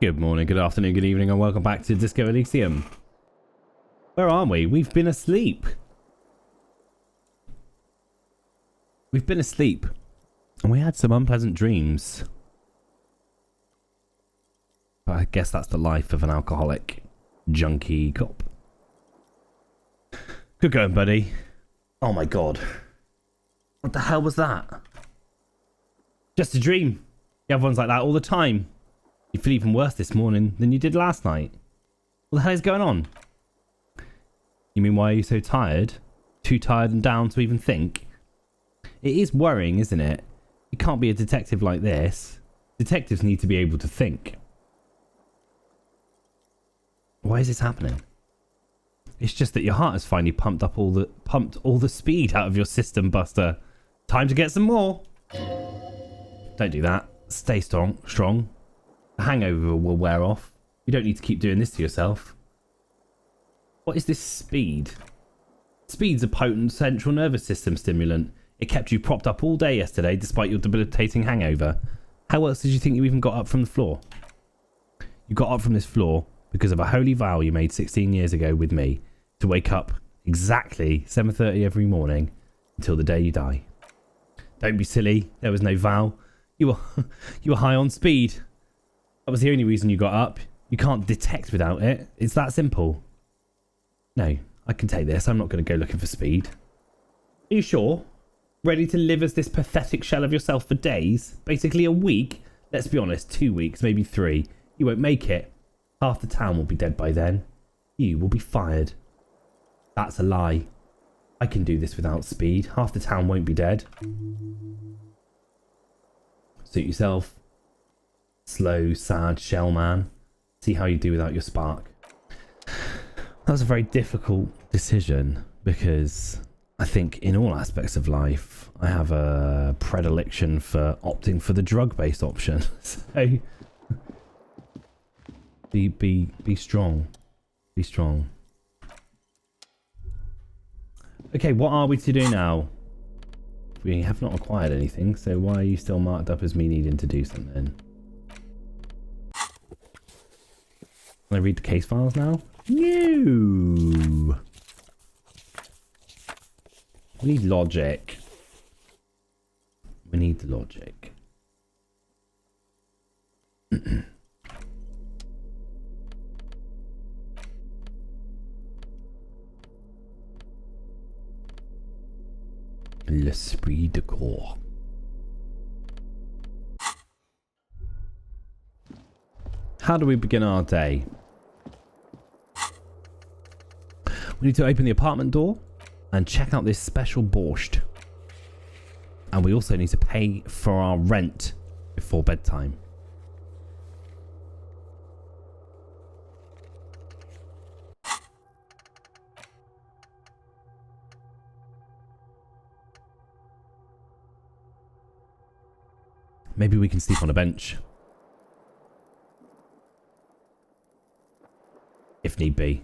Good morning, good afternoon, good evening, and welcome back to Disco Elysium. Where are we? We've been asleep. We've been asleep. And we had some unpleasant dreams. But I guess that's the life of an alcoholic junkie cop. Good going, buddy. Oh my god. What the hell was that? Just a dream. The other one's like that all the time. You feel even worse this morning than you did last night. What the hell is going on? You mean, why are you so tired? Too tired and down to even think? It is worrying, isn't it? You can't be a detective like this. Detectives need to be able to think. Why is this happening? It's just that your heart has finally pumped all the speed out of your system, Buster. Time to get some more. Don't do that. Stay strong. The hangover will wear off. You don't need to keep doing this to yourself. What is this speed? Speed's a potent central nervous system stimulant. It kept you propped up all day yesterday despite your debilitating hangover. How else did you think you even got up from the floor? You got up from this floor because of a holy vow you made 16 years ago with me to wake up exactly 7:30 every morning until the day you die. Don't be silly. There was no vow. You were high on speed. That was the only reason you got up. You can't detect without it. It's that simple. No, I can take this. I'm not going to go looking for speed. Are you sure? Ready to live as this pathetic shell of yourself for days? Basically a week? Let's be honest, 2 weeks, maybe 3. You won't make it. Half the town will be dead by then. You will be fired. That's a lie. I can do this without speed. Half the town won't be dead. Suit yourself. Slow, sad shell man. See how you do without your spark. That was a very difficult decision because I think in all aspects of life I have a predilection for opting for the drug-based option. So be strong. Be strong. Okay, what are we to do now? We have not acquired anything, so why are you still marked up as me needing to do something? Can I read the case files now? No. We need logic. We need the logic. L'esprit de corps. How do we begin our day? We need to open the apartment door and check out this special Borscht. And we also need to pay for our rent before bedtime. Maybe we can sleep on a bench. If need be.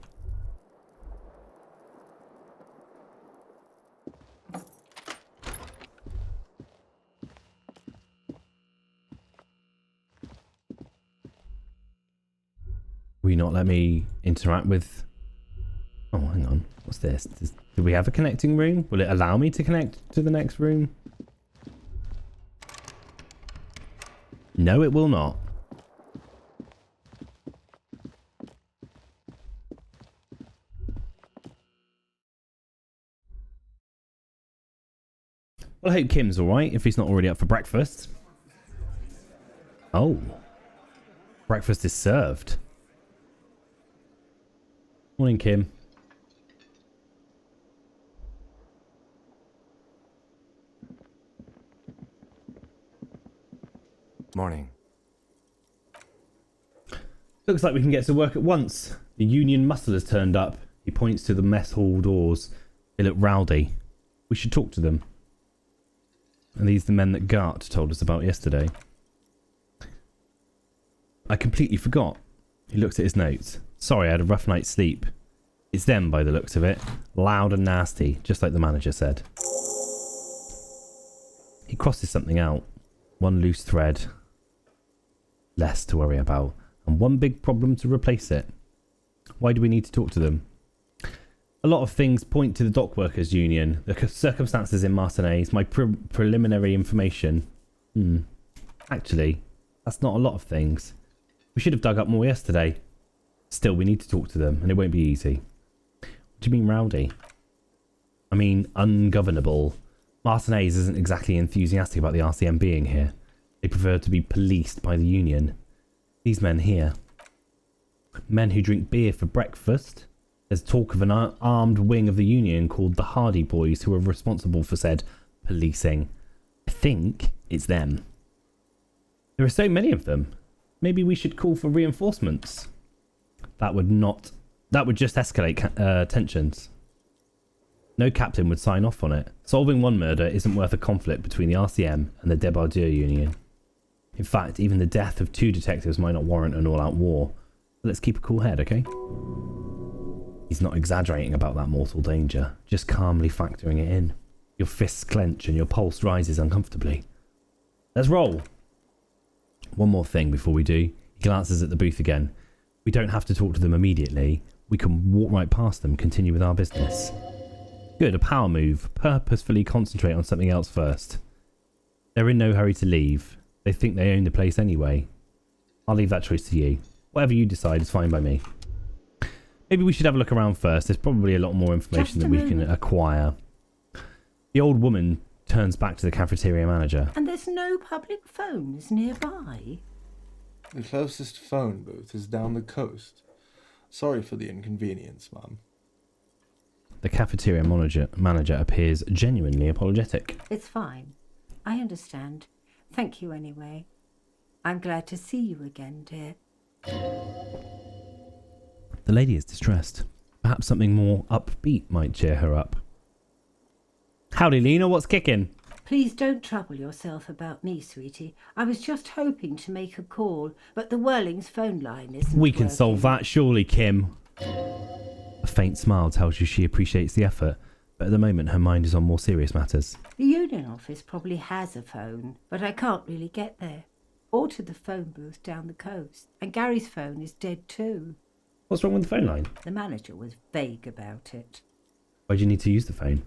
Will you not let me interact with... Oh, hang on. What's this? Do we have a connecting room? Will it allow me to connect to the next room? No, it will not. Well, I hope Kim's alright, if he's not already up for breakfast. Oh. Breakfast is served. Morning, Kim. Morning. Looks like we can get to work at once. The union muscle has turned up. He points to the mess hall doors. They look rowdy. We should talk to them. Are these the men that Gart told us about yesterday? I completely forgot. He looks at his notes. Sorry, I had a rough night's sleep. It's them by the looks of it. Loud and nasty, just like the manager said. He crosses something out. One loose thread. Less to worry about. and one big problem to replace it. Why do we need to talk to them? A lot of things point to the dock workers union, the circumstances in Martinez, my preliminary information. Actually, that's not a lot of things. We should have dug up more yesterday. Still, we need to talk to them, and it won't be easy. What do you mean rowdy? I mean ungovernable. Martinez isn't exactly enthusiastic about the RCM being here. They prefer to be policed by the union. These men here. Men who drink beer for breakfast. There's talk of an armed wing of the union called the Hardy Boys who are responsible for said policing. I think it's them. There are so many of them. Maybe we should call for reinforcements. That would just escalate tensions. No captain would sign off on it. Solving one murder isn't worth a conflict between the RCM and the Debardeur Union. In fact, even the death of 2 detectives might not warrant an all-out war. But let's keep a cool head, okay? He's not exaggerating about that mortal danger, just calmly factoring it in. Your fists clench and your pulse rises uncomfortably. Let's roll! One more thing before we do. He glances at the booth again. We don't have to talk to them immediately. We can walk right past them, continue with our business. Good, a power move. Purposefully concentrate on something else first. They're in no hurry to leave. They think they own the place anyway. I'll leave that choice to you. Whatever you decide is fine by me. Maybe we should have a look around first. There's probably a lot more information that we can acquire. The old woman turns back to the cafeteria manager. And there's no public phones nearby? The closest phone booth is down the coast. Sorry for the inconvenience, ma'am. The cafeteria manager appears genuinely apologetic. It's fine. I understand. Thank you anyway. I'm glad to see you again, dear. The lady is distressed. Perhaps something more upbeat might cheer her up. Howdy, Lena. What's kicking? Please don't trouble yourself about me, sweetie. I was just hoping to make a call, but the Whirling's phone line isn't We can working. solve that, surely, Kim. A faint smile tells you she appreciates the effort, but at the moment her mind is on more serious matters. The union office probably has a phone, but I can't really get there. Or to the phone booth down the coast. And Gary's phone is dead too. What's wrong with the phone line? The manager was vague about it. Why do you need to use the phone?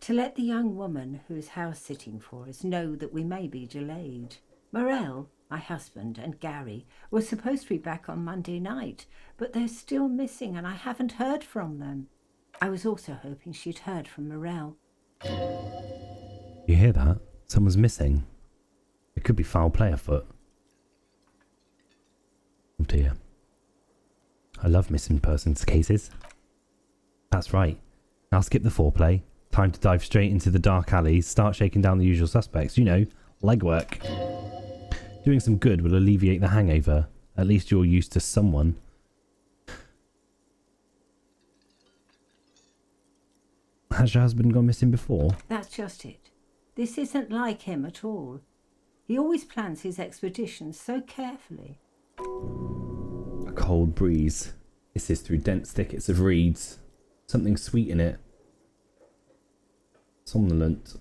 To let the young woman who is house-sitting for us know that we may be delayed. Morel, my husband, and Gary were supposed to be back on Monday night, but they're still missing and I haven't heard from them. I was also hoping she'd heard from Morel. You hear that? Someone's missing. It could be foul play afoot. Oh dear. I love missing persons cases. That's right. Now skip the foreplay. Time to dive straight into the dark alleys, start shaking down the usual suspects. You know, legwork. Doing some good will alleviate the hangover. At least you're used to someone. Has your husband gone missing before? That's just it. This isn't like him at all. He always plans his expeditions so carefully. A cold breeze hisses through dense thickets of reeds. Something sweet in it. Somnolent.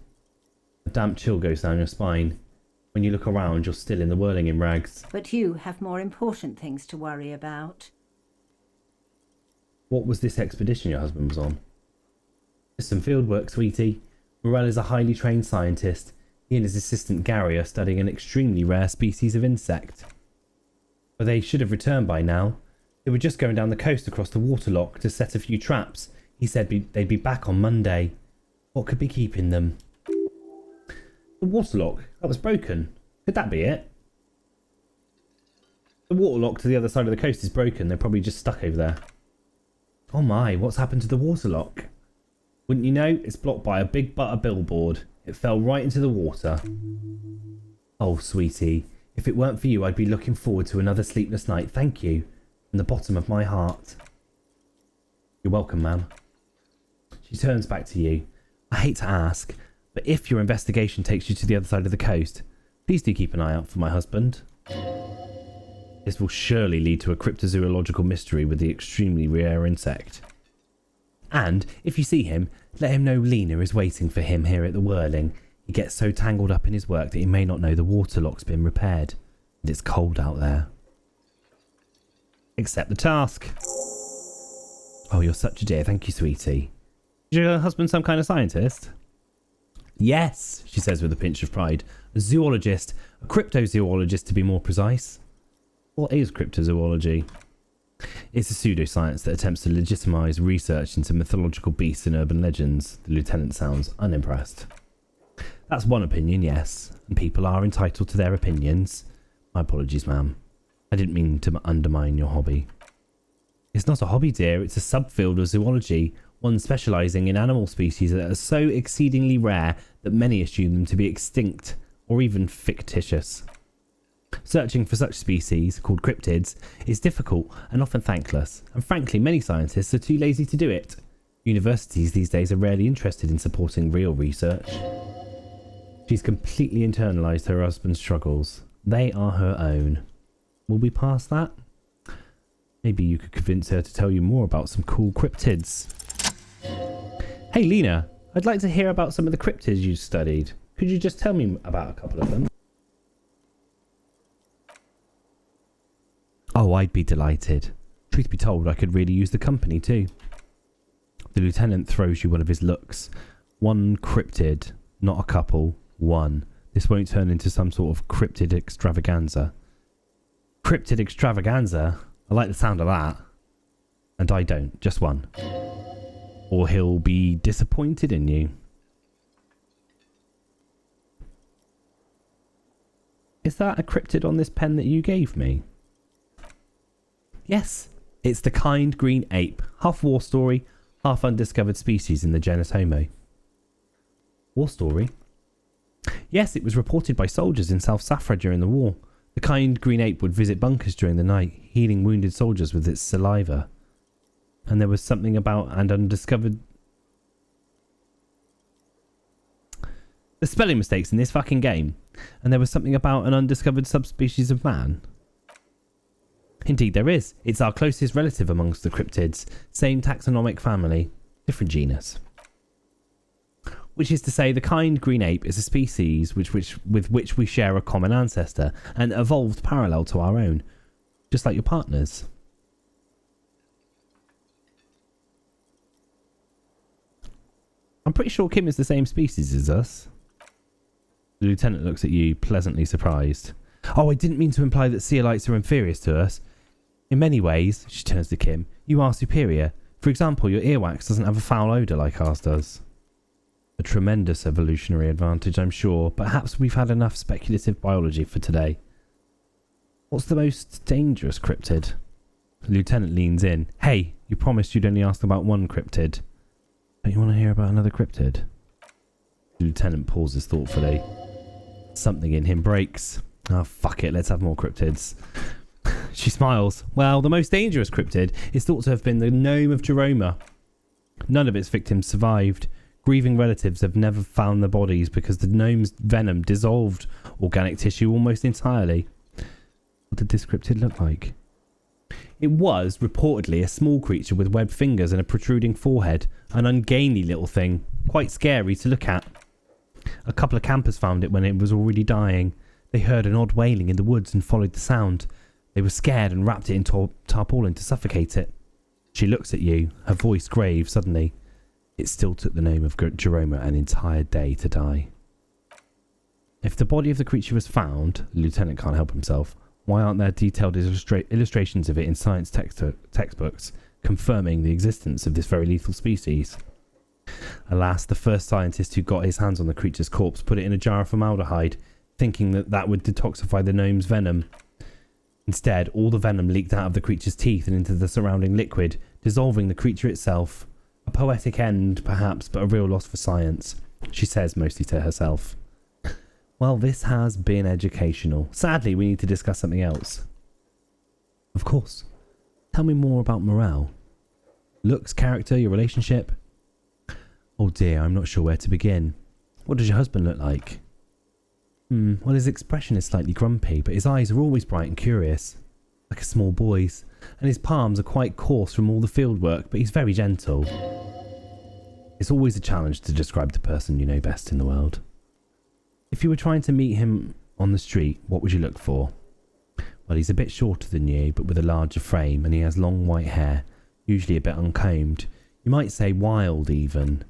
A damp chill goes down your spine. When you look around, you're still in the whirling in rags. But you have more important things to worry about. What was this expedition your husband was on? Just some field work, sweetie. Morel is a highly trained scientist. He and his assistant Gary are studying an extremely rare species of insect. But they should have returned by now. They were just going down the coast across the waterlock to set a few traps. He said they'd be back on Monday. What could be keeping them? The waterlock? That was broken. Could that be it? The waterlock to the other side of the coast is broken. They're probably just stuck over there. Oh my, what's happened to the waterlock? Wouldn't you know? It's blocked by a big butter billboard. It fell right into the water. Oh, sweetie. If it weren't for you, I'd be looking forward to another sleepless night. Thank you. From the bottom of my heart. You're welcome, ma'am. She turns back to you. I hate to ask, but if your investigation takes you to the other side of the coast, please do keep an eye out for my husband. This will surely lead to a cryptozoological mystery with the extremely rare insect. And, if you see him, let him know Lena is waiting for him here at the Whirling. He gets so tangled up in his work that he may not know the waterlock's been repaired. And it's cold out there. Accept the task. Oh, you're such a dear. Thank you, sweetie. Is your husband some kind of scientist? Yes, she says with a pinch of pride. A zoologist. A cryptozoologist, to be more precise. What is cryptozoology? It's a pseudoscience that attempts to legitimize research into mythological beasts and urban legends. The lieutenant sounds unimpressed. That's one opinion, yes, and people are entitled to their opinions. My apologies, ma'am. I didn't mean to undermine your hobby. It's not a hobby, dear. It's a subfield of zoology, one specialising in animal species that are so exceedingly rare that many assume them to be extinct or even fictitious. Searching for such species, called cryptids, is difficult and often thankless, and frankly many scientists are too lazy to do it. Universities these days are rarely interested in supporting real research. She's completely internalised her husband's struggles. They are her own. Will we pass that? Maybe you could convince her to tell you more about some cool cryptids. Hey Lena, I'd like to hear about some of the cryptids you studied. Could you just tell me about a couple of them? Oh, I'd be delighted. Truth be told, I could really use the company too. The lieutenant throws you one of his looks. One cryptid, not a couple. One. This won't turn into some sort of cryptid extravaganza. Cryptid extravaganza? I like the sound of that. And I don't. Just one. Or he'll be disappointed in you. Is that a cryptid on this pen that you gave me? Yes, it's the kind green ape, half war story, half undiscovered species in the genus Homo. War story? Yes, it was reported by soldiers in South Safra during the war. The kind green ape would visit bunkers during the night, healing wounded soldiers with its saliva. And there was something about an undiscovered... There's spelling mistakes in this fucking game. And there was something about an undiscovered subspecies of man. Indeed there is. It's our closest relative amongst the cryptids. Same taxonomic family, different genus. Which is to say the kind green ape is a species with which we share a common ancestor and evolved parallel to our own. Just like your partners. I'm pretty sure Kim is the same species as us. The lieutenant looks at you, pleasantly surprised. Oh, I didn't mean to imply that Seolites are inferior to us. In many ways, she turns to Kim, you are superior. For example, your earwax doesn't have a foul odour like ours does. A tremendous evolutionary advantage, I'm sure. Perhaps we've had enough speculative biology for today. What's the most dangerous cryptid? The lieutenant leans in. Hey, you promised you'd only ask about one cryptid. Don't you want to hear about another cryptid? The lieutenant pauses thoughtfully. Something in him breaks. Oh, fuck it, let's have more cryptids. She smiles. Well, the most dangerous cryptid is thought to have been the gnome of Jeroma. None of its victims survived. Grieving relatives have never found the bodies because the gnome's venom dissolved organic tissue almost entirely. What did this cryptid look like? It was, reportedly, a small creature with webbed fingers and a protruding forehead. An ungainly little thing. Quite scary to look at. A couple of campers found it when it was already dying. They heard an odd wailing in the woods and followed the sound. They were scared and wrapped it in tarpaulin to suffocate it. She looks at you, her voice grave suddenly. It still took the name of Jeroma an entire day to die. If the body of the creature was found, the lieutenant can't help himself, why aren't there detailed illustrations of it in science textbooks confirming the existence of this very lethal species? Alas, the first scientist who got his hands on the creature's corpse put it in a jar of formaldehyde, thinking that would detoxify the gnome's venom. Instead, all the venom leaked out of the creature's teeth and into the surrounding liquid, dissolving the creature itself. A poetic end, perhaps, but a real loss for science, she says mostly to herself. Well, this has been educational. Sadly, we need to discuss something else. Of course. Tell me more about Morale. Looks, character, your relationship. Oh dear, I'm not sure where to begin. What does your husband look like? Well, his expression is slightly grumpy, but his eyes are always bright and curious, like a small boy's, and his palms are quite coarse from all the field work, but he's very gentle. It's always a challenge to describe the person you know best in the world. If you were trying to meet him on the street, what would you look for? Well, he's a bit shorter than you, but with a larger frame, and he has long white hair, usually a bit uncombed. You might say wild, even.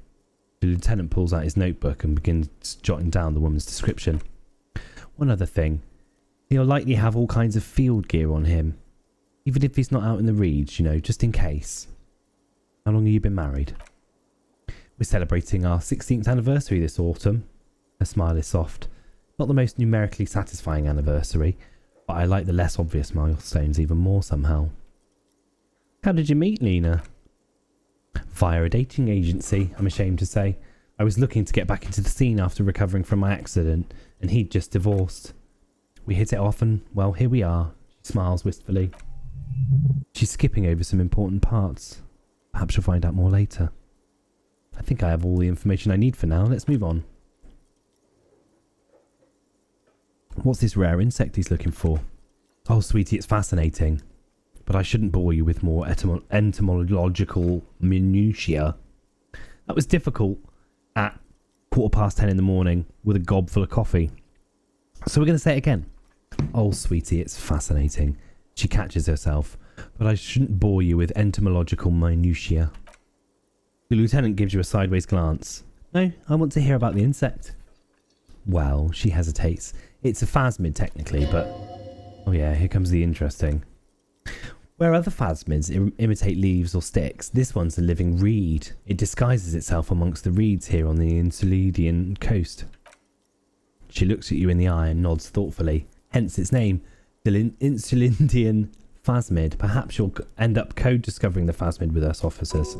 The lieutenant pulls out his notebook and begins jotting down the woman's description. One other thing. He'll likely have all kinds of field gear on him. Even if he's not out in the reeds, you know, just in case. How long have you been married? We're celebrating our 16th anniversary this autumn. Her smile is soft. Not the most numerically satisfying anniversary, but I like the less obvious milestones even more somehow. How did you meet Lena? Via a dating agency, I'm ashamed to say. I was looking to get back into the scene after recovering from my accident, and he'd just divorced. We hit it off and, well, here we are. She smiles wistfully. She's skipping over some important parts. Perhaps you'll find out more later. I think I have all the information I need for now. Let's move on. What's this rare insect he's looking for? Oh, sweetie, it's fascinating. But I shouldn't bore you with more entomological minutiae. That was difficult at 10:15 in the morning with a gob full of coffee. So we're going to say it again. Oh, sweetie, it's fascinating. She catches herself. But I shouldn't bore you with entomological minutiae. The lieutenant gives you a sideways glance. No, I want to hear about the insect. Well, she hesitates. It's a phasmid technically, but... Oh yeah, here comes the interesting. Where other phasmids imitate leaves or sticks, this one's a living reed. It disguises itself amongst the reeds here on the Insulindian coast. She looks at you in the eye and nods thoughtfully. Hence its name, the Insulindian phasmid. Perhaps you'll end up code-discovering the phasmid with us, officers.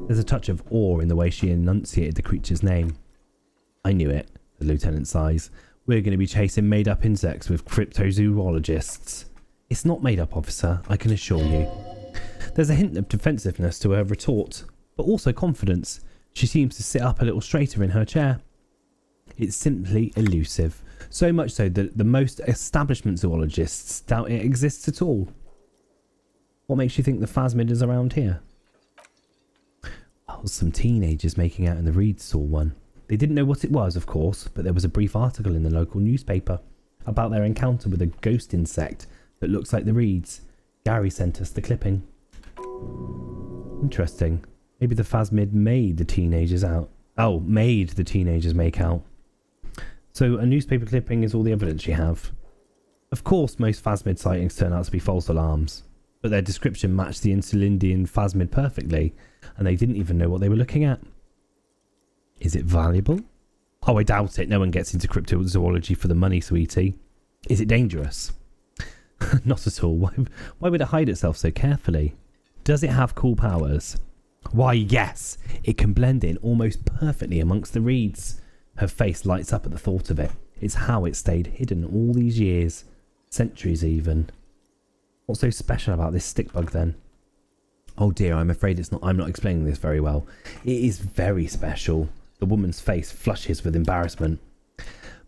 There's a touch of awe in the way she enunciated the creature's name. I knew it, the lieutenant sighs. We're going to be chasing made-up insects with cryptozoologists. It's not made up, officer, I can assure you. There's a hint of defensiveness to her retort, but also confidence. She seems to sit up a little straighter in her chair. It's simply elusive. So much so that the most establishment zoologists doubt it exists at all. What makes you think the phasmid is around here? Oh, some teenagers making out in the reeds saw one. They didn't know what it was, of course, but there was a brief article in the local newspaper about their encounter with a ghost insect that looks like the reeds. Gary sent us the clipping. Interesting. Maybe the phasmid made the teenagers make out. So a newspaper clipping is all the evidence you have. Of course, most phasmid sightings turn out to be false alarms, but their description matched the Insulindian phasmid perfectly, and they didn't even know what they were looking at. Is it valuable? Oh, I doubt it. No one gets into cryptozoology for the money, sweetie. Is it dangerous? Not at all. Why would it hide itself so carefully? Does it have cool powers? Why, yes. It can blend in almost perfectly amongst the reeds. Her face lights up at the thought of it. It's how it stayed hidden all these years. Centuries even. What's so special about this stick bug then? Oh dear, I'm afraid I'm not explaining this very well. It is very special. The woman's face flushes with embarrassment.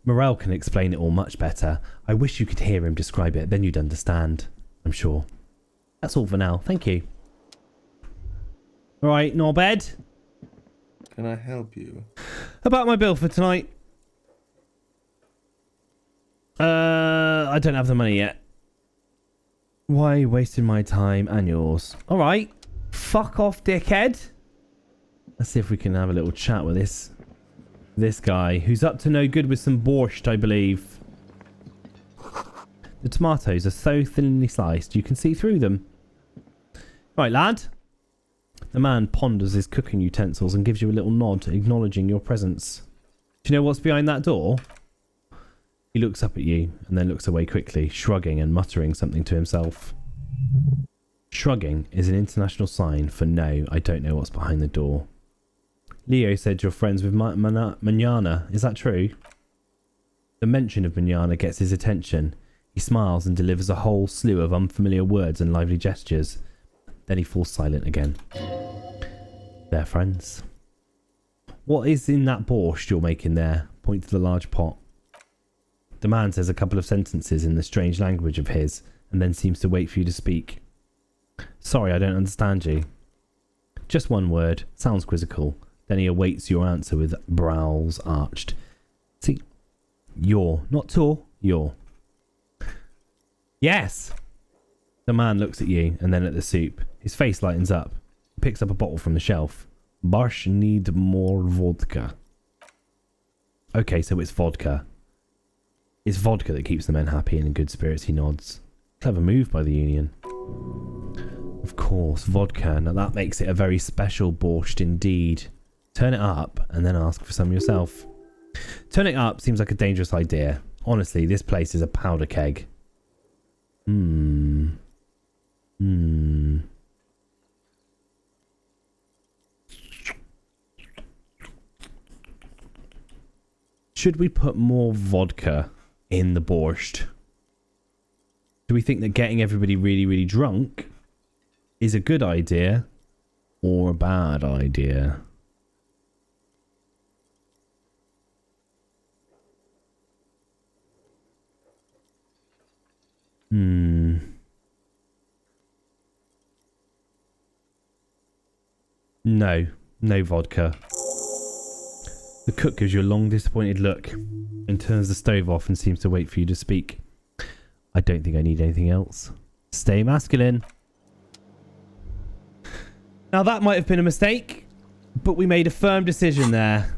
Morel can explain it all much better. I wish you could hear him describe it, then you'd understand. I'm sure. That's all for now. Thank you. Alright, Norbed. Can I help you? About my bill for tonight. I don't have the money yet. Why are you wasting my time and yours? Alright. Fuck off, dickhead. Let's see if we can have a little chat with this guy, who's up to no good with some borscht, I believe. The tomatoes are so thinly sliced, you can see through them. Right, lad. The man ponders his cooking utensils and gives you a little nod, acknowledging your presence. Do you know what's behind that door? He looks up at you and then looks away quickly, shrugging and muttering something to himself. Shrugging is an international sign for no, I don't know what's behind the door. Leo said you're friends with Manana. Is that true? The mention of Manana gets his attention. He smiles and delivers a whole slew of unfamiliar words and lively gestures. Then he falls silent again. They're friends. What is in that borscht you're making there? Point to the large pot. The man says a couple of sentences in the strange language of his and then seems to wait for you to speak. Sorry, I don't understand you. Just one word. Sounds quizzical. Then he awaits your answer with brows arched. See, you're, not to, you're. Yes. The man looks at you and then at the soup. His face lightens up. He picks up a bottle from the shelf. Borscht need more vodka. Okay, so it's vodka. It's vodka that keeps the men happy and in good spirits, he nods. Clever move by the Union. Of course, vodka. Now that makes it a very special borscht indeed. Turn it up and then ask for some yourself. Turn it up seems like a dangerous idea. Honestly, this place is a powder keg. Should we put more vodka in the borscht? Do we think that getting everybody really, really drunk is a good idea or a bad idea? No vodka. The cook gives you a long, disappointed look and turns the stove off and seems to wait for you to speak. I don't think I need anything else. Stay masculine. Now that might have been a mistake, but we made a firm decision there.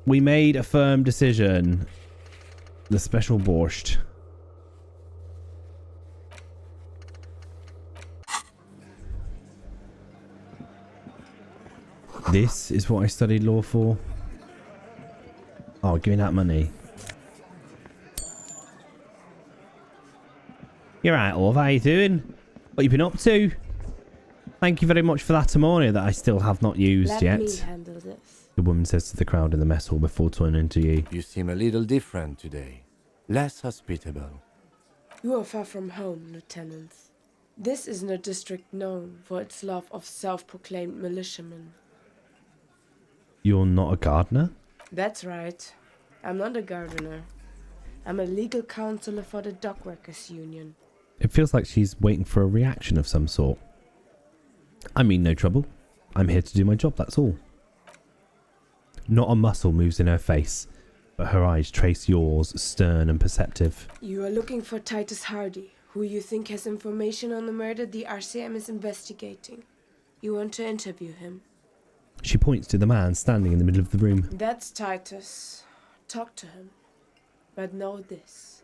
We made a firm decision. The special borscht. This is what I studied law for. Oh, give me that money. You're right, Orv. How you doing? What you been up to? Thank you very much for that ammonia that I still have not used yet. Let me handle this. The woman says to the crowd in the mess hall before turning to you. You seem a little different today. Less hospitable. You are far from home, Lieutenant. This isn't a district known for its love of self-proclaimed militiamen. You're not a gardener? That's right. I'm not a gardener. I'm a legal counselor for the Dock Workers Union. It feels like she's waiting for a reaction of some sort. I mean, no trouble. I'm here to do my job, that's all. Not a muscle moves in her face, but her eyes trace yours, stern and perceptive. You are looking for Titus Hardy, who you think has information on the murder the RCM is investigating. You want to interview him. She points to the man standing in the middle of the room. That's Titus. Talk to him. But know this.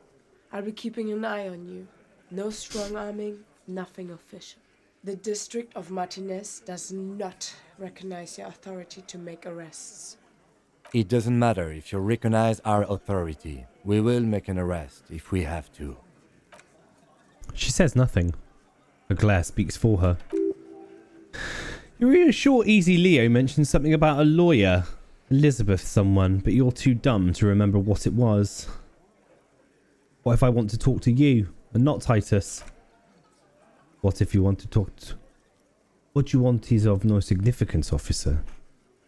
I'll be keeping an eye on you. No strong-arming, nothing official. The district of Martinez does not recognize your authority to make arrests. It doesn't matter if you recognize our authority. We will make an arrest if we have to. She says nothing. Her glare speaks for her. You're really sure Easy Leo mentioned something about a lawyer. Elizabeth someone, but you're too dumb to remember what it was. What if I want to talk to you and not Titus? What if you want to talk to... What you want is of no significance, officer.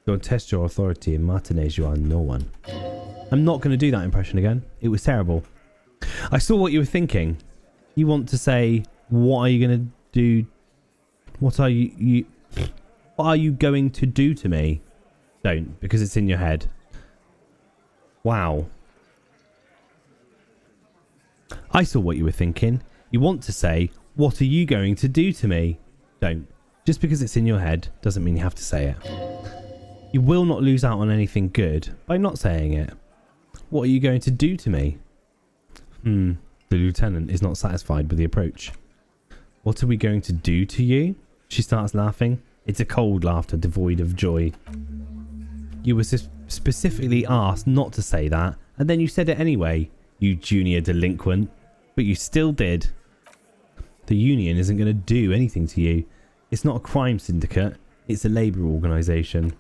Don't test your authority in Martinez, you are no one. I'm not going to do that impression again. It was terrible. I saw what you were thinking. You want to say, what are you going to do? What are you going to do to me? Don't, because it's in your head. Wow. I saw what you were thinking. You want to say, what are you going to do to me? Don't. Just because it's in your head doesn't mean you have to say it. You will not lose out on anything good by not saying it. What are you going to do to me? The lieutenant is not satisfied with the approach. What are we going to do to you? She starts laughing. It's a cold laughter devoid of joy. You were specifically asked not to say that, and then you said it anyway, you junior delinquent. But you still did. The union isn't going to do anything to you. It's not a crime syndicate. It's a labour organisation.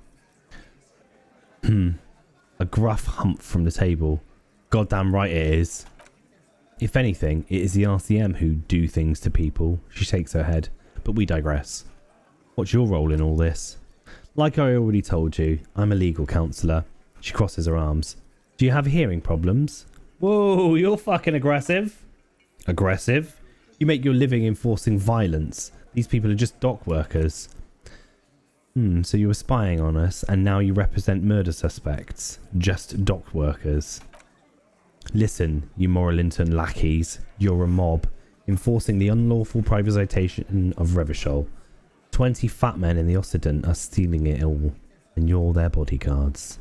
A gruff hump from the table. Goddamn right it is. If anything, it is the RCM who do things to people. She shakes her head. But we digress. What's your role in all this? Like I already told you, I'm a legal counsellor. She crosses her arms. Do you have hearing problems? Whoa, you're fucking aggressive. Aggressive? You make your living enforcing violence. These people are just dock workers. So you were spying on us, and now you represent murder suspects. Just dock workers. Listen, you Morlinton lackeys, you're a mob, enforcing the unlawful privatisation of Revachol. 20 fat men in the Occident are stealing it all, and you're their bodyguards.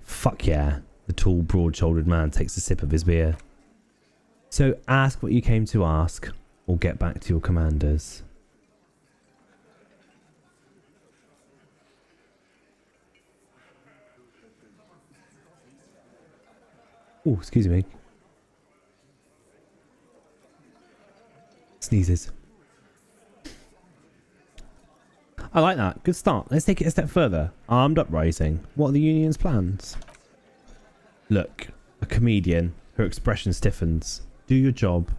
Fuck yeah, the tall, broad-shouldered man takes a sip of his beer. So ask what you came to ask, or get back to your commanders. Oh, excuse me. Sneezes. I like that. Good start. Let's take it a step further. Armed uprising. What are the union's plans? Look, a comedian. Her expression stiffens. Do your job.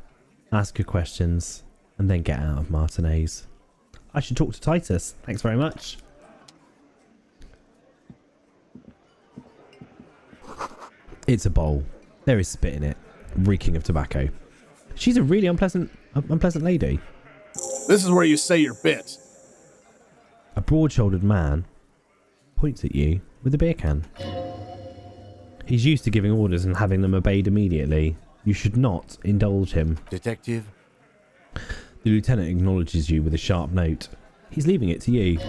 Ask your questions. And then get out of Martinez. I should talk to Titus. Thanks very much. It's a bowl. There is spit in it, reeking of tobacco. She's a really unpleasant lady. This is where you say your bit. A broad-shouldered man points at you with a beer can. He's used to giving orders and having them obeyed immediately. You should not indulge him. Detective? The lieutenant acknowledges you with a sharp note. He's leaving it to you.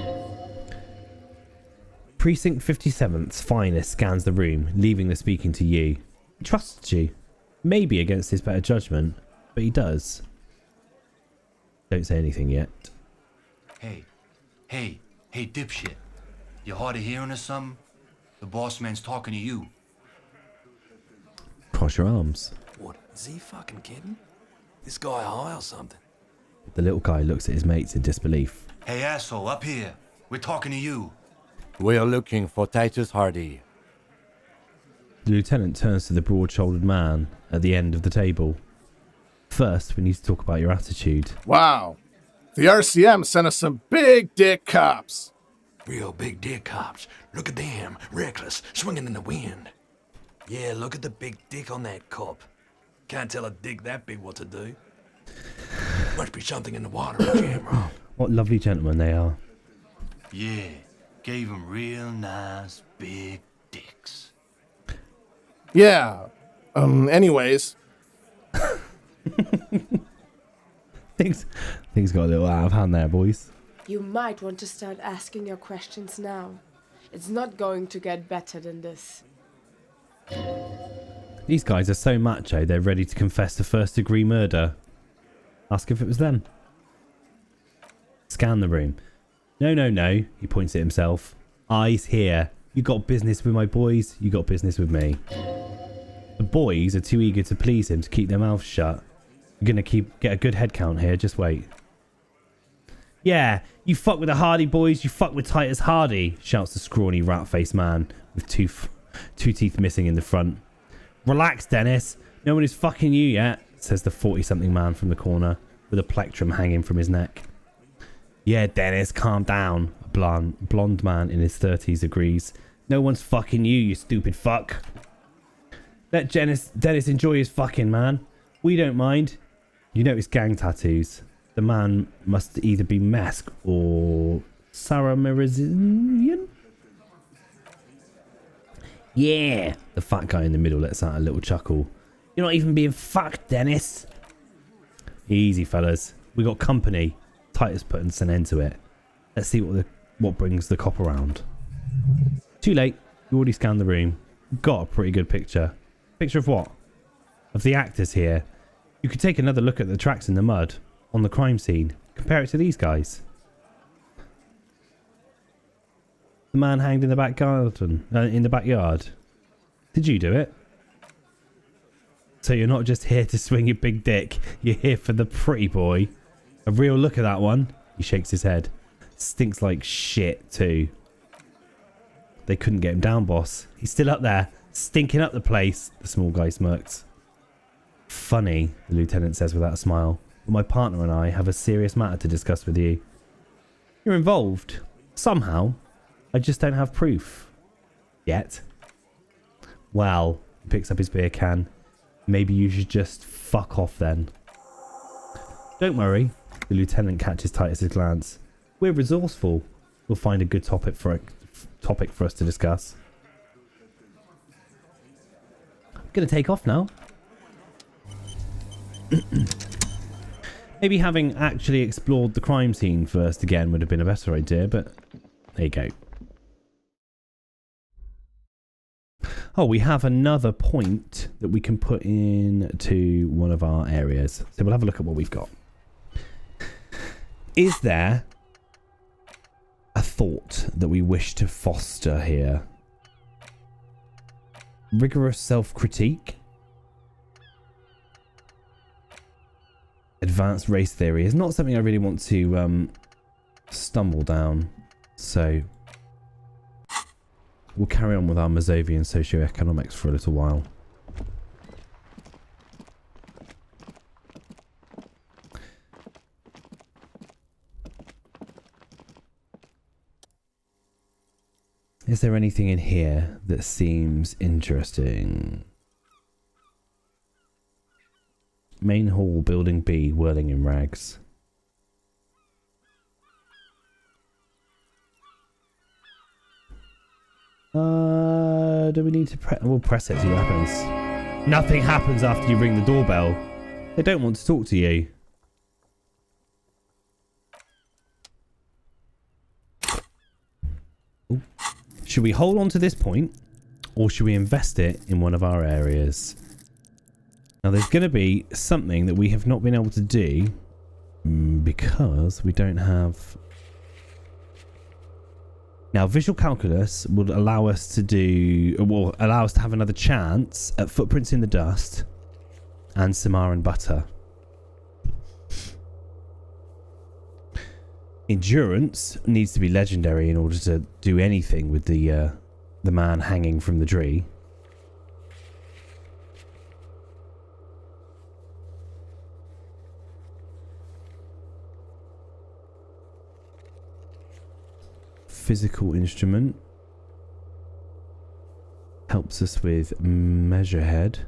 Precinct 57th's finest scans the room, leaving the speaking to you. He trusts you. Maybe against his better judgment, but he does. Don't say anything yet. Hey, dipshit. You hard of hearing or something? The boss man's talking to you. Cross your arms. What, is he fucking kidding? This guy high or something? The little guy looks at his mates in disbelief. Hey, asshole, up here. We're talking to you. We are looking for Titus Hardy. The lieutenant turns to the broad-shouldered man at the end of the table. First, we need to talk about your attitude. Wow. The RCM sent us some big dick cops. Real big dick cops. Look at them, reckless, swinging in the wind. Yeah, look at the big dick on that cop. Can't tell a dick that big what to do. Must be something in the water or jam wrong. What lovely gentlemen they are. Yeah, gave him real nice big dicks. Yeah. Anyways. Things got a little out of hand there, boys. You might want to start asking your questions now. It's not going to get better than this. These guys are so macho, they're ready to confess to first-degree murder. Ask if it was them. Scan the room. No, he points at himself. Eyes here. You got business with my boys, you got business with me. The boys are too eager to please him to keep their mouths shut. You're gonna get a good head count here, just wait. Yeah, you fuck with the Hardy boys, you fuck with Titus Hardy, shouts the scrawny rat-faced man with two teeth missing in the front. Relax, Dennis. No one is fucking you yet, says the 40-something man from the corner with a plectrum hanging from his neck. Yeah, Dennis, calm down, a blonde man in his 30s agrees. No one's fucking you, you stupid fuck. Let Dennis enjoy his fucking, man. We don't mind. You notice gang tattoos. The man must either be Mesk or Saramirizian. Yeah. The fat guy in the middle lets out a little chuckle. You're not even being fucked, Dennis. Easy, fellas. We got company. Titus putting an end to it. Let's see what brings the cop around. Too late. You already scanned the room. Got a pretty good picture. Picture of what? Of the actors here. You could take another look at the tracks in the mud on the crime scene. Compare it to these guys. The man hanged in the back garden, in the backyard. Did you do it? So you're not just here to swing your big dick. You're here for the pretty boy. A real look at that one. He shakes his head. Stinks like shit too. They couldn't get him down, boss. He's still up there, stinking up the place. The small guy smirks. Funny, the lieutenant says without a smile. But my partner and I have a serious matter to discuss with you. You're involved. Somehow. I just don't have proof. Yet. Well, he picks up his beer can. Maybe you should just fuck off then. Don't worry. The lieutenant catches Titus's glance. We're resourceful. We'll find a good topic for us to discuss. Gonna take off now. Maybe having actually explored the crime scene first again would have been a better idea, but there you go. Oh, we have another point that we can put in to one of our areas. So we'll have a look at what we've got. Is there a thought that we wish to foster here? Rigorous self-critique? Advanced race theory is not something I really want to stumble down. So we'll carry on with our Mazovian socioeconomics for a little while. Is there anything in here that seems interesting? Main hall, building B, whirling in rags. Do we need to press? We'll press it, see what happens. Nothing happens after you ring the doorbell. They don't want to talk to you. Ooh. Should we hold on to this point, or should we invest it in one of our areas? Now, there's going to be something that we have not been able to do because we don't have... Now, visual calculus would allow us to do... will allow us to have another chance at footprints in the dust and Samaran butter. Endurance needs to be legendary in order to do anything with the man hanging from the tree. Physical instrument helps us with measurehead.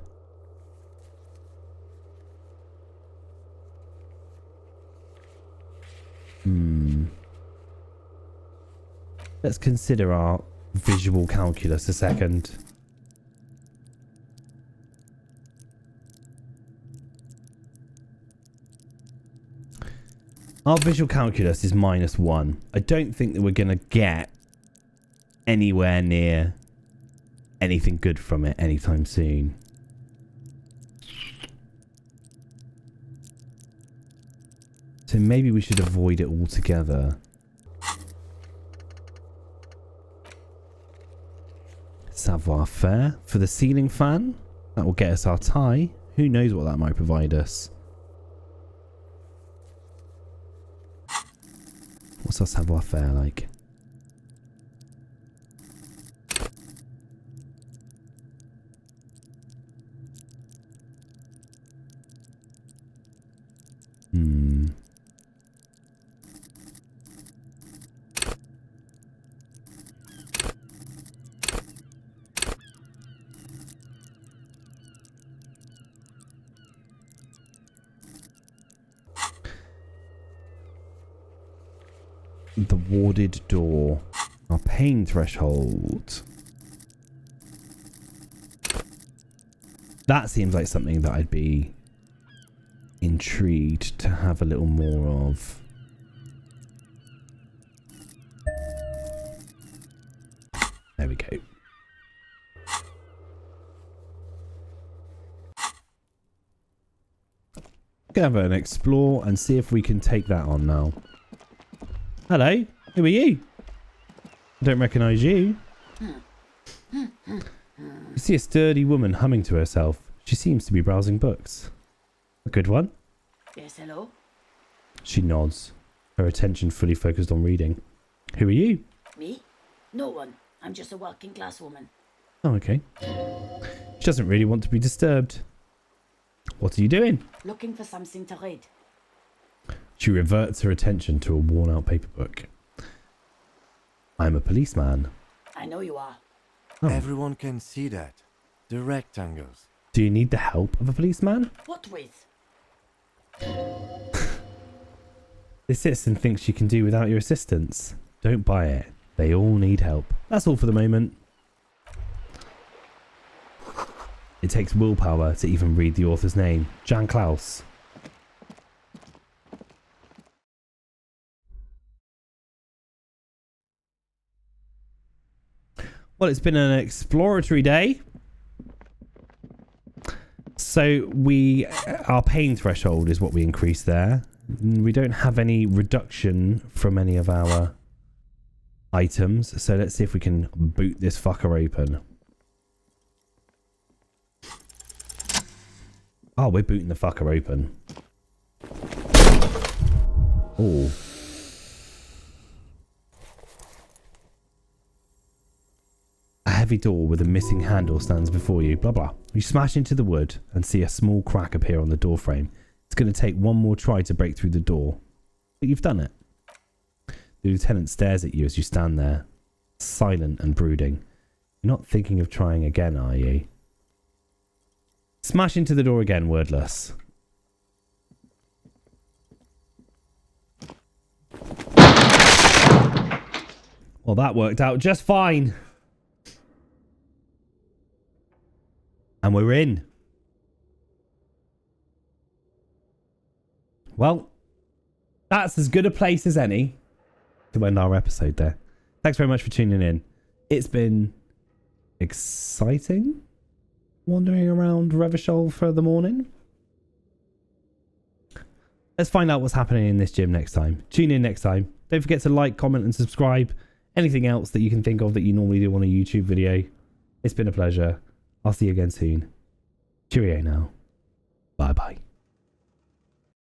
Let's consider our visual calculus a second. Our visual calculus is -1. I don't think that we're going to get anywhere near anything good from it anytime soon. So maybe we should avoid it altogether. Savoir-faire for the ceiling fan. That will get us our tie. Who knows what that might provide us. What's our savoir-faire like? The warded door. Our pain threshold. That seems like something that I'd be intrigued to have a little more of. There we go. Go have an explore and see if we can take that on now. Hello, who are you? I don't recognise you. You see a sturdy woman humming to herself. She seems to be browsing books. A good one? Yes, hello? She nods, her attention fully focused on reading. Who are you? Me? No one. I'm just a working class woman. Oh, okay. She doesn't really want to be disturbed. What are you doing? Looking for something to read. She reverts her attention to a worn-out paper book. I'm a policeman. I know you are. Oh. Everyone can see that. The rectangles. Do you need the help of a policeman? What with? This citizen thinks she can do without your assistance. Don't buy it. They all need help. That's all for the moment. It takes willpower to even read the author's name. Jan Klaus. Well, it's been an exploratory day. So our pain threshold is what we increased there. We don't have any reduction from any of our items. So let's see if we can boot this fucker open. Oh, we're booting the fucker open. Oh. A heavy door with a missing handle stands before you. Blah, blah. You smash into the wood and see a small crack appear on the door frame. It's going to take one more try to break through the door. But you've done it. The lieutenant stares at you as you stand there, silent and brooding. You're not thinking of trying again, are you? Smash into the door again, wordless. Well, that worked out just fine. And we're in. Well, that's as good a place as any to end our episode there. Thanks very much for tuning in. It's been exciting wandering around Revachol for the morning. Let's find out what's happening in this gym next time. Tune in next time. Don't forget to like, comment and subscribe. Anything else that you can think of that you normally do on a YouTube video. It's been a pleasure. I'll see you again soon. Cheerio now. Bye bye.